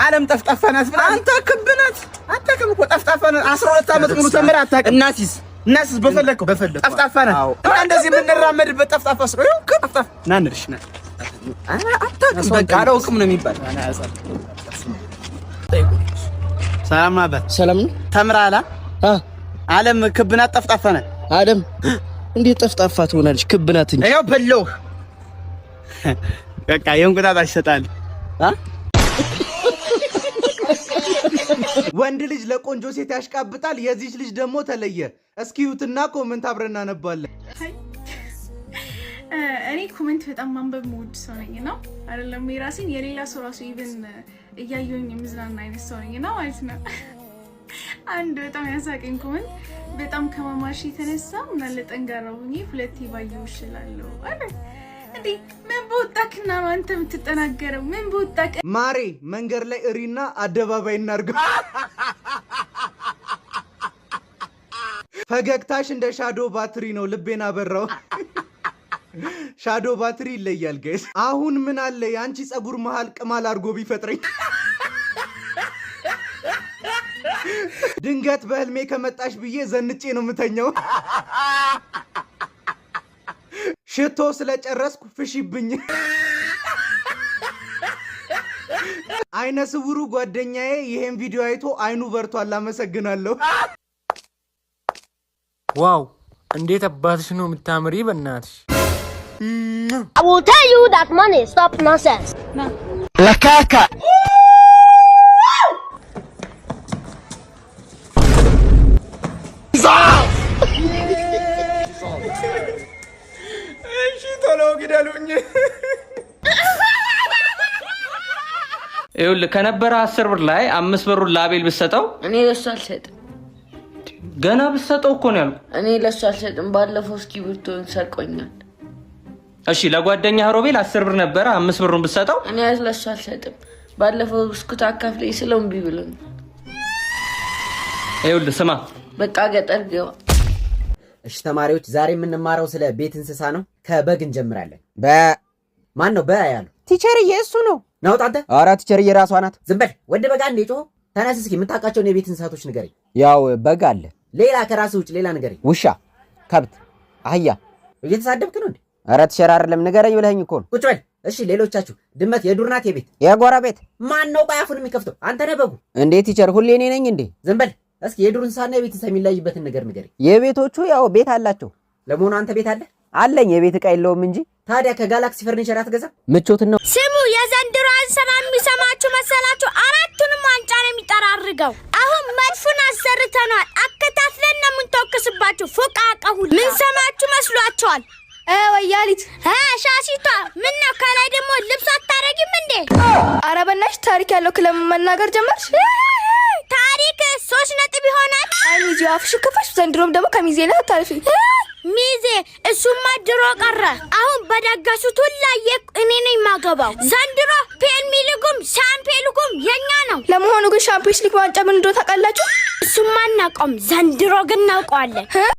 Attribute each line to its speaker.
Speaker 1: ዓለም ጠፍጣፋናት ብላ
Speaker 2: አንተ ክብነት
Speaker 1: አታውቅም እኮ ጠፍጣፋናት 12 ዓመት ሙሉ ተምራ አታውቅም። እናሲስ በፈለከው ጠፍጣፋናት እና እንደዚህ የምንራመድበት ጠፍጣፋ ስለው ጠፍጣፋ ናንርሽ ና አታውቅም። በቃ አላውቅም ነው የሚባል። ሰላም ነበር።
Speaker 2: ሰላም ነው።
Speaker 1: ተምራላ ዓለም ክብናት ጠፍጣፋናት።
Speaker 2: ዓለም እንዴት ጠፍጣፋ ትሆናለች? ክብናት እንጂ
Speaker 1: ያው በለው በቃ የእንቁጣጣሽ ይሰጣል።
Speaker 3: ወንድ ልጅ ለቆንጆ ሴት ያሽቃብጣል። የዚህ ልጅ ደግሞ ተለየ። እስኪ ዩትና ኮሜንት አብረን እናነባለን።
Speaker 4: እኔ ኮሜንት በጣም ማንበብ የምወድ ሰው ነኝ ነው አይደለም? የራሴን የሌላ ሰው ራሱ ኢቭን እያየሁኝ የምዝናና አይነት ሰው ነኝ ነው ማለት ነው። አንድ በጣም ያሳቀኝ ኮሜንት በጣም ከማማሽ የተነሳ ምናለ ጠንጋራ ሆኜ ሁለቴ ባየው እችላለሁ አለ። እንዴ ምን በወጣክና ነው አንተ የምትጠናገረው? ምን በወጣክ
Speaker 3: ማሬ መንገድ ላይ እሪና አደባባይ እናርገው። ፈገግታሽ እንደ ሻዶ ባትሪ ነው ልቤን አበራው። ሻዶ ባትሪ ይለያል ጋይስ። አሁን ምን አለ ያንቺ ጸጉር መሃል ቅማል አርጎ ቢፈጥረኝ። ድንገት በህልሜ ከመጣሽ ብዬ ዘንጬ ነው ምተኛው። ሽቶ ስለጨረስኩ ፍሽብኝ። አይነ ስውሩ ጓደኛዬ ይሄን ቪዲዮ አይቶ አይኑ በርቷል። አመሰግናለሁ።
Speaker 5: ዋው እንዴት አባትሽ ነው የምታምሪ በእናትሽ።
Speaker 6: I will tell you that money stop nonsense.
Speaker 1: ለካካ
Speaker 5: እሺ ቶሎ ግደሉኝ።
Speaker 7: ይኸውልህ ከነበረ 10 ብር ላይ 5 ብሩን ለአቤል ብትሰጠው
Speaker 8: እኔ ለሱ አልሰጥም።
Speaker 7: ገና ብትሰጠው እኮ ነው ያልኩህ።
Speaker 8: እኔ ለሱ አልሰጥም። ባለፈው እስክሪብቶን ሰርቆኛል።
Speaker 7: እሺ ለጓደኛህ ሮቤል 10 ብር ነበረ 5 ብሩን ብትሰጠው
Speaker 8: እኔ ለሱ አልሰጥም። ባለፈው ብስኩት አካፍለኝ ስለው እምቢ ብሎኝ።
Speaker 7: ይኸውልህ ስማ
Speaker 8: በቃ ገጠር ገባ።
Speaker 9: እሺ ተማሪዎች ዛሬ የምንማረው ስለ ቤት እንስሳ ነው። ከበግ እንጀምራለን። ማን ነው ያለው?
Speaker 2: ቲቸርዬ እሱ ነው።
Speaker 9: ናውጣ አንተ።
Speaker 2: ኧረ ቲቸርዬ ራሷ ናት።
Speaker 9: ዝም በል ወንድ በግ አንዴ ጮህ። ተነስ እስኪ የምታውቃቸውን የቤት እንስሳቶች ንገረኝ።
Speaker 2: ያው በግ አለ።
Speaker 9: ሌላ ከራስህ ውጭ ሌላ ንገረኝ።
Speaker 2: ውሻ፣ ከብት፣ አህያ።
Speaker 9: እየተሳደብክ ነው እንዴ?
Speaker 2: ኧረ ቲቸር አይደለም ንገረኝ ብለኸኝ እኮ ነው።
Speaker 9: ቁጭ በል እሺ። ሌሎቻችሁ ድመት የዱር ናት የቤት?
Speaker 2: የጎረቤት።
Speaker 9: ማን ነው ቆይ አፉን የሚከፍተው? አንተ ነህ በጉ።
Speaker 2: እንዴ ቲቸር ሁሌ እኔ ነኝ እንዴ?
Speaker 9: ዝም በል እስኪ የዱር እንስሳና የቤት እንስሳ የሚለያይበትን ነገር ንገረኝ።
Speaker 2: የቤቶቹ ያው ቤት አላቸው።
Speaker 9: ለመሆኑ አንተ ቤት አለ?
Speaker 2: አለኝ። የቤት ዕቃ የለውም እንጂ።
Speaker 9: ታዲያ ከጋላክሲ ፈርኒቸር አትገዛም?
Speaker 2: ምቾትን ነው።
Speaker 6: ስሙ የዘንድሮ አንሰማ የሚሰማችሁ መሰላችሁ? አራቱንም ዋንጫ ነው የሚጠራርገው። አሁን መድፉን አሰርተናል። አከታትለን ነው የምንተኩስባችሁ። ፎቃቀሁ ምን ሰማችሁ መስሏችኋል? ወያሊት ሻሲቷ ምን ነው? ከላይ ደግሞ ልብስ አታረጊም እንዴ?
Speaker 4: ኧረ በእናትሽ ታሪክ ያለው ክለብ መናገር ጀመርሽ።
Speaker 6: ታሪክ 3 ነጥብ ይሆናል።
Speaker 4: ሚዜ አፍሽ ከፈሽ። ዘንድሮም ደግሞ ከሚዜ ላይ አታልፊ።
Speaker 6: ሚዜ እሱማ ድሮ ቀረ። አሁን በደገሱት ሁላ እኔ ነኝ የማገባው። ዘንድሮ ፔልሚልጉም ሻምፔልጉም የኛ ነው።
Speaker 4: ለመሆኑ ግን ሻምፒዮንስ ሊግ ዋንጫ ምን እንደሆነ ታውቃላችሁ?
Speaker 6: እሱማ አናውቀውም። ዘንድሮ ግን እናውቀዋለን።